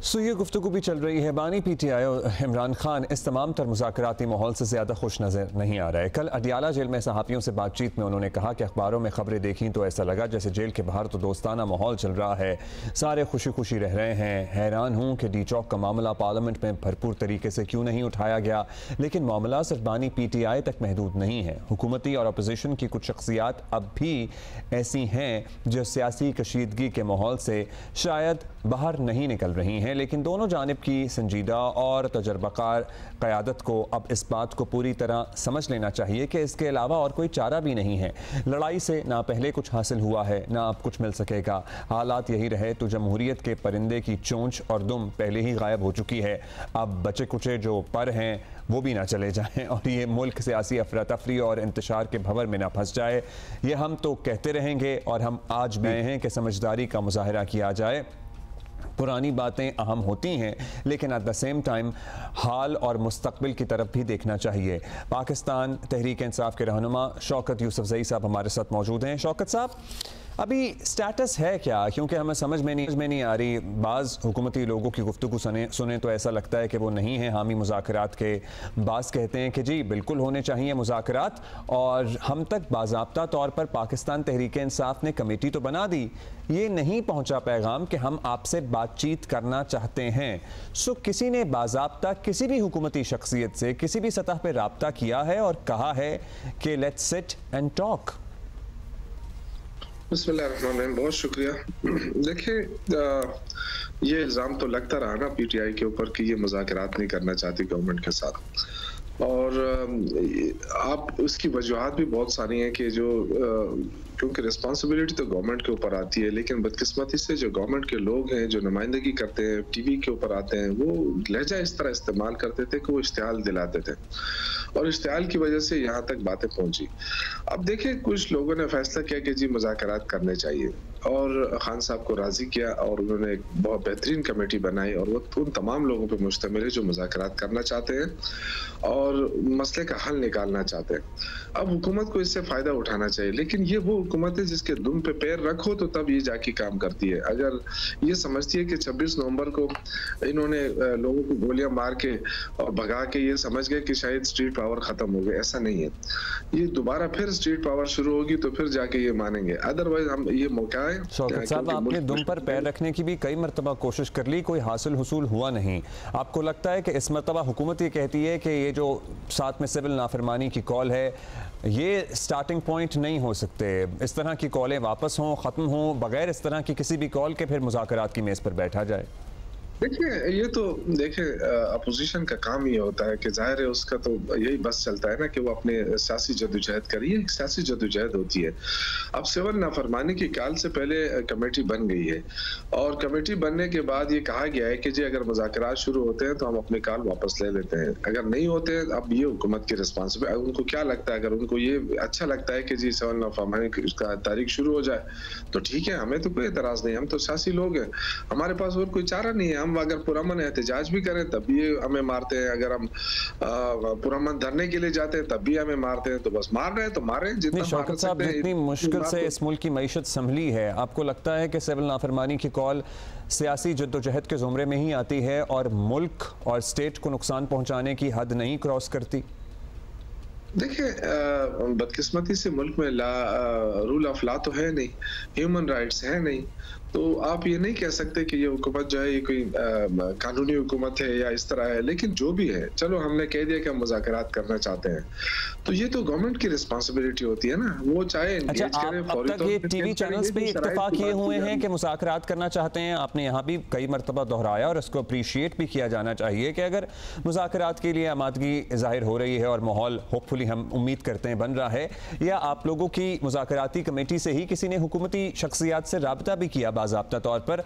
ये गुफ्तगू भी चल रही है। बानी PTI और इमरान खान इस तमाम तर मुज़ाकराती माहौल से ज़्यादा खुश नज़र नहीं आ रहा है। कल अडियाला जेल में सहाफ़ियों से बातचीत में उन्होंने कहा कि अखबारों में खबरें देखी तो ऐसा लगा जैसे जेल के बाहर तो दोस्ताना माहौल चल रहा है, सारे खुशी खुशी रह रहे हैं। हैरान हूँ कि डी चौक का मामला पार्लियामेंट में भरपूर तरीके से क्यों नहीं उठाया गया। लेकिन मामला सिर्फ बानी PTI तक महदूद नहीं है। हुकूमती और अपोजिशन की कुछ शख्सियात अब भी ऐसी हैं जो सियासी कशीदगी के माहौल से शायद बाहर नहीं निकल रही हैं, लेकिन दोनों जानिब की संजीदा और तजर्बाकार क़यादत को अब इस बात को पूरी तरह समझ लेना चाहिए कि इसके अलावा और कोई चारा भी नहीं है। लड़ाई से ना पहले कुछ हासिल हुआ है ना अब कुछ मिल सकेगा। हालात यही रहे तो जमहूरियत के परिंदे की चोंच और दुम पहले ही गायब हो चुकी है। अब बचे कुचे जो पर हैं वो भी ना चले जाएं और ये मुल्क सियासी अफरा तफरी और इंतशार के भंवर में ना फंस जाए। ये हम तो कहते रहेंगे और हम आज भी हैं कि समझदारी का मुजाहरा किया जाए। पुरानी बातें अहम होती हैं लेकिन एट द सेम टाइम हाल और मुस्तकबिल की तरफ भी देखना चाहिए। पाकिस्तान तहरीक इंसाफ के रहनुमा शौकत यूसुफजई साहब हमारे साथ मौजूद हैं। शौकत साहब, अभी स्टेटस है क्या? क्योंकि हमें समझ में नहीं आ रही। बाज़ हुकूमती लोगों की गुफ्तगू सुने तो ऐसा लगता है कि वो नहीं है हामी मुज़ाकरात के। बाज़ कहते हैं कि जी बिल्कुल होने चाहिए मुज़ाकरात और हम तक बाज़ाब्ता तौर पर पाकिस्तान तहरीक इंसाफ ने कमेटी तो बना दी, ये नहीं पहुंचा पैगाम कि हम आपसे बातचीत करना चाहते हैं। किसी ने बाज़ाब्ता किसी भी हुकूमती शख्सियत से किसी भी सतह पर राब्ता किया है और कहा है कि लेट्स सिट एंड टॉक? बिस्मिल्लाहिर्रहमानिर्रहीम, बहुत शुक्रिया। देखिए, ये इल्ज़ाम तो लगता रहा ना PTI के ऊपर कि ये मुज़ाकरात नहीं करना चाहती गवर्नमेंट के साथ, और आप उसकी वजूहात भी बहुत सारी हैं कि जो क्योंकि रिस्पॉन्सिबिलिटी तो गवर्नमेंट के ऊपर आती है, लेकिन बदकिस्मती से जो गवर्नमेंट के लोग हैं जो नुमाइंदगी करते हैं TV के ऊपर आते हैं, वो लहजा इस तरह इस्तेमाल करते थे कि वो इश्तिहाल दिलाते थे और इश्तिहाल की वजह से यहाँ तक बातें पहुंची। अब देखिए, कुछ लोगों ने फैसला किया कि जी मुज़ाकरात करने चाहिए और खान साहब को राजी किया और उन्होंने एक बहुत बेहतरीन कमेटी बनाई और वो उन तमाम लोगों पर मुश्तमिल है जो मुज़ाकरात करना चाहते हैं और मसले का हल निकालना चाहते हैं। अब हुकूमत को इससे फ़ायदा उठाना चाहिए, लेकिन ये वो हुकूमत है जिसके दुम पे पैर रखो तो तब ये जाके काम करती है। अगर ये समझती है कि 26 नवंबर को इन्होंने लोगों को गोलियां मार के और भगा के ये समझ गए कि शायद स्ट्रीट पावर ख़त्म हो गया, ऐसा नहीं है। ये दोबारा फिर स्ट्रीट पावर शुरू होगी तो फिर जाके ये मानेंगे, अदरवाइज हम ये मौका है। शौकत साहब, आपने दुम पर पैर रखने की भी कई मरतबा कोशिश कर ली, कोई हासिल हुसूल हुआ नहीं। आपको लगता है कि इस मरतबा हुकूमत ये कहती है कि ये जो साथ में सिविल नाफरमानी की कॉल है ये स्टार्टिंग पॉइंट नहीं हो सकते, इस तरह की कॉलें वापस हों, ख़त्म हों, बगैर इस तरह की किसी भी कॉल के फिर मुज़ाकरात की मेज़ पर बैठा जाए? देखिए, ये तो देखिए अपोजिशन का काम ये होता है कि जाहिर है उसका तो यही बस चलता है ना कि वो अपने सियासी जदोजहद करिए। एक सियासी जदोजहद होती है। अब सिविल नाफरमानी की काल से पहले कमेटी बन गई है और कमेटी बनने के बाद ये कहा गया है कि जी अगर मुज़ाकरात शुरू होते हैं तो हम अपने काल वापस ले लेते हैं, अगर नहीं होते अब ये हुकूमत की रिस्पॉन्सिबिलिटी। उनको क्या लगता है, अगर उनको ये अच्छा लगता है कि जी सिविल नाफरमानी का तारीख शुरू हो जाए तो ठीक है, हमें तो कोई एतराज़ नहीं, हम तो सियासी लोग हैं, हमारे पास और कोई चारा नहीं है। हम अगर पुरअमन एहतजाज भी करें तब भी हमें मारते हैं, अगर हम पुरअमन धरने के लिए जाते हैं तब भी हमें मारते हैं, तो बस मार रहे हैं तो मारें जितना शौकत साहब, जितनी मुश्किल से इस मुल्क की मईशत संभली है, आपको लगता है कि सिविल नाफरमानी की कॉल सियासी जद्दोजहद के ज़ुमरे में ही आती है और मुल्क और स्टेट को नुकसान पहुंचाने की हद नहीं क्रॉस करती? देखिए, बदकिस्मती से मुल्क में रूल ऑफ लॉ तो है नहीं, ह्यूमन राइट्स है नहीं, तो आप ये नहीं कह सकते कि ये हुकूमत जो है ये कोई कानूनी हुकूमत है या इस तरह है। लेकिन जो भी है, चलो हमने कह दिया कि हम मुज़ाकरात करना चाहते हैं, तो ये तो गवर्नमेंट की रिस्पॉन्सिबिलिटी होती है ना, वो चाहे एंगेज करे। अब तक ये TV चैनल्स पे इत्तेफाक ये हुए हैं कि मुज़ाकरात करना चाहते हैं, आपने यहाँ भी कई मरतबा दोहराया और इसको अप्रीशिएट भी किया जाना चाहिए कि अगर मुज़ाकरात के लिए आमादगी ज़ाहिर हो रही है और माहौल होपफुली हम उम्मीद करते हैं बन रहा है, या आप लोगों की मुज़ाकराती कमेटी से ही किसी ने हुकूमती शख्सियात से राब्ता भी किया बाज़ाब्ता तौर पर?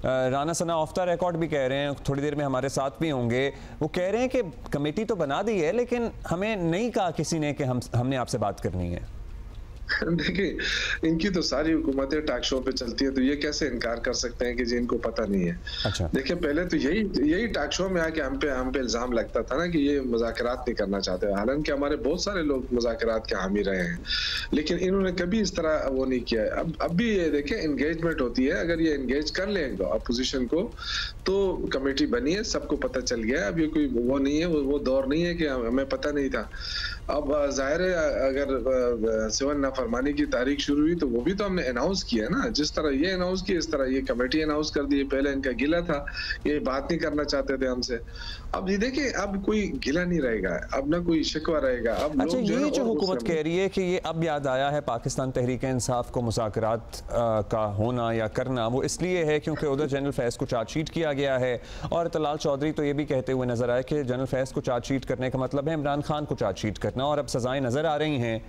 राना सना ऑफ द रिकॉर्ड भी कह रहे हैं, थोड़ी देर में हमारे साथ भी होंगे, वो कह रहे हैं कि कमेटी तो बना दी है लेकिन हमें नहीं कहा किसी ने कि हमने आपसे बात करनी है। देखिए, इनकी तो सारी हुकूमतें टॉक शो पे चलती है, तो ये कैसे इनकार कर सकते हैं कि जी इनको पता नहीं है। अच्छा। देखिए, पहले तो यही टॉक शो में आके हम पे इल्जाम लगता था ना कि ये मुज़ाकरात नहीं करना चाहते, हालांकि हमारे बहुत सारे लोग मुज़ाकरात के हामी रहे हैं, लेकिन इन्होंने कभी इस तरह वो नहीं किया है। अब भी ये देखें, एंगेजमेंट होती है, अगर ये एंगेज कर ले अपोजिशन को तो कमेटी बनी है, सबको पता चल गया है। अब ये कोई वो नहीं है, वो दौर नहीं है कि हमें पता नहीं था। अब जाहिर है अगर 7 नाफरमानी की तारीख शुरू हुई तो वो भी तो हमने अनाउंस किया ना, जिस तरह ये अनाउंस किया इस तरह ये कमेटी अनाउंस कर दी। पहले इनका गिला था, ये बात नहीं करना चाहते थे हमसे। अब ये देखिए, अब कोई गिला नहीं रहेगा, अब ना कोई शिकवा रहेगा। अब अच्छा, लोग ये जो हुकूमत कह रही है कि ये अब याद आया है पाकिस्तान तहरीक इंसाफ को मुज़ाकरात का होना या करना, वो इसलिए है क्योंकि उधर जनरल फैज़ को चार्जशीट किया गया है, और तलाल चौधरी तो ये भी कहते हुए नजर आए कि जनरल फैज़ को चार्जशीट करने का मतलब है इमरान खान को चार्जशीट करना, और अब सजाएं नजर आ रही हैं,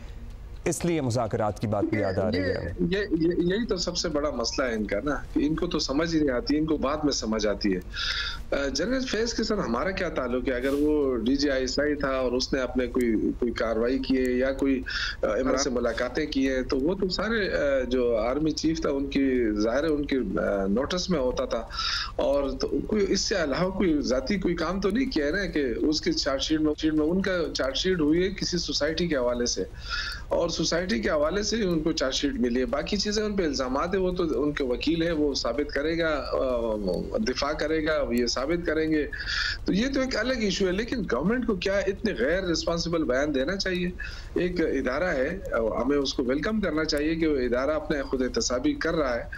इसलिए मुज़ाकरात की बात भी याद आ रही है। यही तो सबसे बड़ा मसला है इनका ना, कि इनको तो समझ ही नहीं आती, इनको बाद में समझ आती है। जनरल फैज के साथ हमारा क्या ताल्लुक है? अगर वो DGI था और उसने अपने कोई कार्रवाई की है या कोई इमरान से मुलाकातें की है, तो वो तो सारे जो आर्मी चीफ था उनकी जाहिर है उनकी नोटिस में होता था, और तो कोई इससे अलावा कोई जाती कोई काम तो नहीं किया है ना कि उसकी चार्जशीट में उनका चार्जशीट हुई है किसी सोसाइटी के हवाले से, और सोसाइटी के हवाले से उनको चार्जशीट मिली है। बाकी चीजें उन पे इल्जामात है, वो तो उनके वकील है, वो साबित करेगा, दिफा करेगा, ये साबित करेंगे, तो ये तो एक अलग इशू है। लेकिन गवर्नमेंट को क्या इतने गैर रिस्पॉन्सिबल बयान देना चाहिए? एक इदारा है, हमें उसको वेलकम करना चाहिए कि वो इदारा अपने खुद एहतसाबी कर रहा है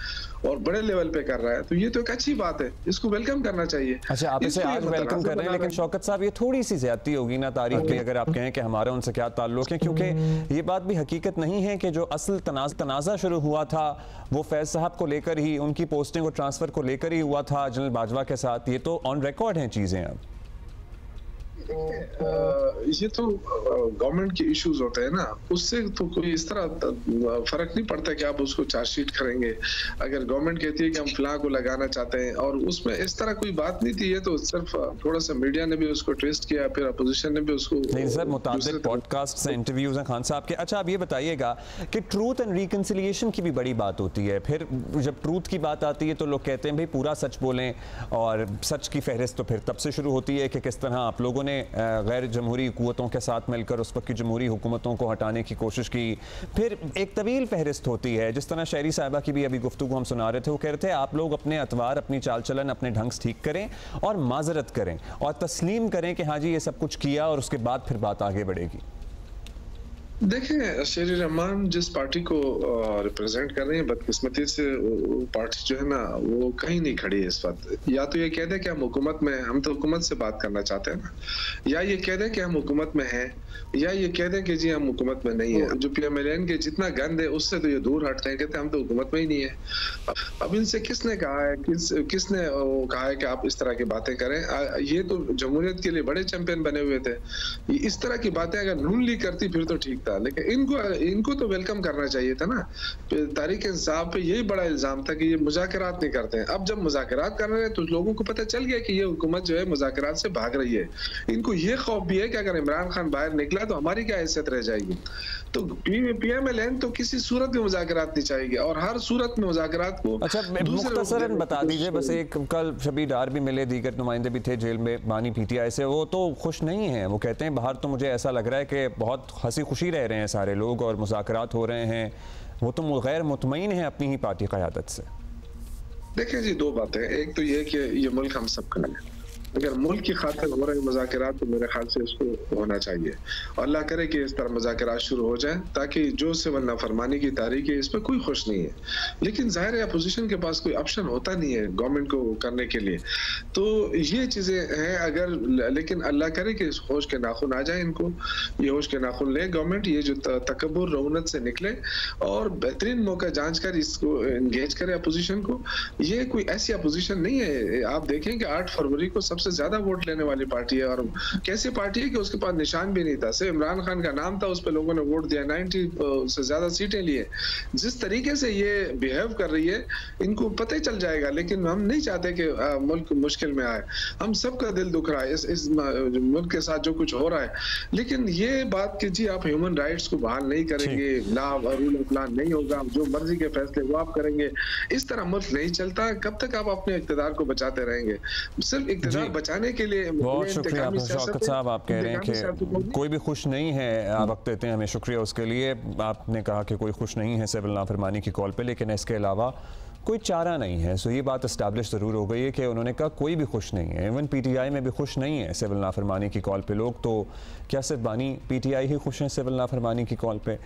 और बड़े लेवल पे कर रहा है, तो ये तो एक अच्छी बात है, इसको वेलकम करना चाहिए। अच्छा, आप इसे आज वेलकम कर रहे हैं, लेकिन शौकत साहब ये थोड़ी सी ज्यादती होगी ना तारीख की, अगर आप कहें कि हमारा उनसे क्या ताल्लुक है, क्योंकि ये बात भी हकीकत नहीं है कि जो असल तनाज़ा शुरू हुआ था वो फैज साहब को लेकर ही, उनकी पोस्टिंग और ट्रांसफर को लेकर ही हुआ था जनरल बाजवा के साथ। ये तो ऑन रिकॉर्ड हैं चीजें। अब ये तो गवर्नमेंट के इश्यूज होते हैं ना, उससे तो कोई इस तरह फर्क नहीं पड़ता कि आप उसको चार्जशीट करेंगे। अगर गवर्नमेंट कहती है कि हम फलां को लगाना चाहते हैं, और उसमें इस तरह कोई बात नहीं थी, ये तो सिर्फ थोड़ा सा मीडिया ने भी उसको ट्विस्ट किया, फिर अपोजिशन ने भी उसको। नहीं सर, मुताबिक पॉडकास्ट से इंटरव्यूज हैं खान साहब के। अच्छा, आप ये बताइएगा कि ट्रूथ एंड रिकंसिलिएशन की भी बड़ी बात होती है, फिर जब ट्रूथ की बात आती है तो लोग कहते हैं भाई पूरा सच बोलें, और सच की फहरिस्त तो फिर तब से शुरू होती है कि किस तरह आप लोगों ने गैर जमहूरी हुकूमतों के साथ मिलकर उस वक्त की जमहूरी हुकूमतों को हटाने की कोशिश की। फिर एक तवील फहरिस्त होती है, जिस तरह शहरी साहिबा की भी अभी गुफ्तगू हम सुना रहे थे, वो कह रहे थे आप लोग अपने अतवार, अपनी चाल चलन, अपने ढंग से ठीक करें और माजरत करें और तस्लीम करें कि हाँ जी ये सब कुछ किया, और उसके बाद फिर बात आगे बढ़ेगी। देखें, शेर रहमान जिस पार्टी को रिप्रेजेंट कर रहे हैं, बदकिस्मती से वो पार्टी जो है ना वो कहीं नहीं खड़ी है इस वक्त। या तो ये कह दे कि हम हुकूमत में, हम तो हुकूमत से बात करना चाहते हैं ना, या ये कह दे कि हम हुकूमत में हैं, या ये कह दें कि जी हम हुकूमत में नहीं है। जो PMLN के जितना गंद है उससे तो ये दूर हटते हैं, कहते हैं हम तो हुकूमत में ही नहीं है। अब इनसे किसने कहा है, किसने कहा है कि आप इस तरह की बातें करें? ये तो जमहूरियत के लिए बड़े चैंपियन बने हुए थे। इस तरह की बातें अगर नून लीग करती फिर तो ठीक था, लेकिन इनको तो वेलकम करना चाहिए था ना। तारीख इंसाफ पे यही बड़ा इल्जाम था कि ये मुज़ाकरात नहीं करते हैं। अब जब मुज़ाकरात कर रहे हैं तो लोगों को पता चल गया कि ये हुकूमत जो है मुज़ाकरात से भाग रही है। इनको ये खौफ भी है कि अगर इमरान खान बाहर निकला तो हमारी क्या हैसियत रह जाएगी। तो PMLN तो किसी सूरत में मुज़ाकरात नहीं चाहिए, और हर सूरत में मुज़ाकरात को। अच्छा, मुख्तसरन बता दीजिए बस, एक कल शबीर डार भी मिले, दीगर नुमाइंदे भी थे जेल में बानी PTI से, वो तो खुश नहीं है। वो कहते हैं बाहर तो मुझे ऐसा लग रहा है कि बहुत हंसी खुशी रह रहे हैं सारे लोग और मुज़ाकरात हो रहे हैं, वो तो गैर मुतमईन है अपनी ही पार्टी क़यादत से। देखिए जी, दो बातें, एक तो ये कि ये मुल्क हम सब का है, अगर मुल्क की खातिर हो रहे मुज़ाकरात तो मेरे ख्याल से इसको होना चाहिए, और अल्लाह करे कि इस तरह मुज़ाकरात शुरू हो जाए, ताकि जो सिविल नाफरमानी की तारीख है इस पर कोई खुश नहीं है। लेकिन जाहिर है अपोजिशन के पास कोई ऑप्शन होता नहीं है गवर्नमेंट को करने के लिए, तो ये चीज़ें हैं। अगर लेकिन अल्लाह करे कि होश के नाखून आ जाए इनको, ये होश के नाखून ले गवर्नमेंट, ये जो तकब्बुर रऊनत से निकले और बेहतरीन मौका जांच कर इसको एंगेज करे अपोजिशन को। ये कोई ऐसी अपोजिशन नहीं है, आप देखें कि 8 फरवरी को सबसे सबसे ज्यादा वोट लेने वाली पार्टी है, और कैसी पार्टी है कि उसके पास निशान भी नहीं था, सिर्फ इमरान खान का नाम था, उस पर लोगों ने वोट दिया, 90 से ज्यादा सीटें लिए। जिस तरीके से ये बिहेव कर रही है, इनको पता ही चल जाएगा। लेकिन हम नहीं चाहते कि मुल्क मुश्किल में आए, हम सबका दिल दुख रहा है इस मुल्क के साथ जो कुछ हो रहा है। लेकिन ये बात कि जी आप ह्यूमन राइट्स को बहाल नहीं करेंगे, लॉ और रूल ऑफ लॉ नहीं होगा, जो मर्जी के फैसले वो आप करेंगे, इस तरह मुल्क नहीं चलता। कब तक आप अपने इख्तिदार को बचाते रहेंगे? सिर्फ इख्तिदार बचाने के लिए। बहुत शुक्रिया शौकत साहब, आप कह रहे हैं कि कोई भी खुश नहीं है, आप वक्त देते हैं हमें, शुक्रिया उसके लिए। आपने कहा कि कोई खुश नहीं है सिविल नाफरमानी की कॉल पे, लेकिन इसके अलावा कोई चारा नहीं है। सो ये बात इस्टेब्लिश ज़रूर हो गई है कि उन्होंने कहा कोई भी खुश नहीं है, इवन पीटीआई में भी खुश नहीं है सिविल नाफरमानी की कॉल पे लोग। तो क्या सिर्फ बानी पीटीआई ही खुश हैं सिविल नाफरमानी की कॉल पे?